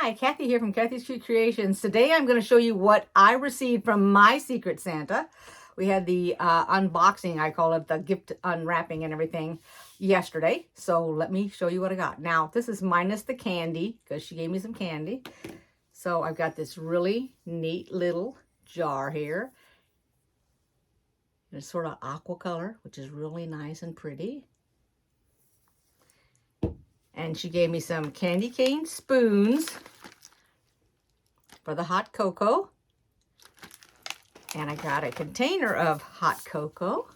Hi, Kathy here from Kathy's Cute Creations. Today I'm going to show you what I received from my Secret Santa. We had the unboxing, I call it the gift unwrapping and everything, yesterday. So let me show you what I got. Now, this is minus the candy because she gave me some candy. So I've got this really neat little jar here. It's sort of aqua color, which is really nice and pretty. And she gave me some candy cane spoons for the hot cocoa. And I got a container of hot cocoa.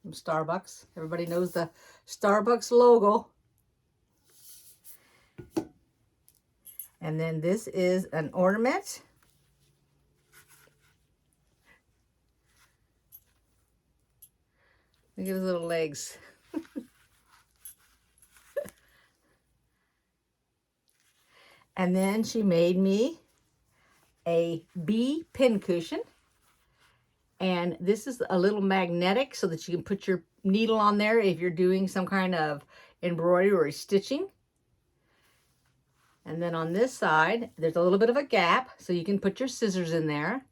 From Starbucks. Everybody knows the Starbucks logo. And then this is an ornament. Look at his little legs. And then she made me a bee pin cushion. And this is a little magnetic so that you can put your needle on there if you're doing some kind of embroidery or stitching. And then on this side, there's a little bit of a gap so you can put your scissors in there.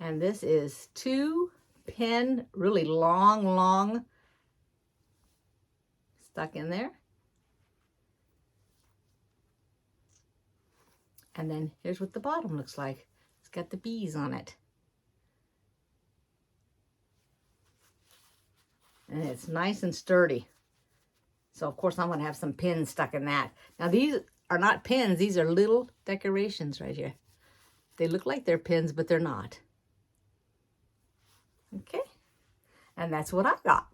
And this is 2 pin, really long stuck in there. And then here's what the bottom looks like. It's got the bees on it. And it's nice and sturdy. So of course I'm going to have some pins stuck in that. Now these are not pins, these are little decorations right here. They look like they're pins, but they're not. Okay, and that's what I got.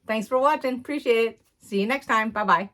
Thanks for watching, appreciate it. See you next time, bye-bye.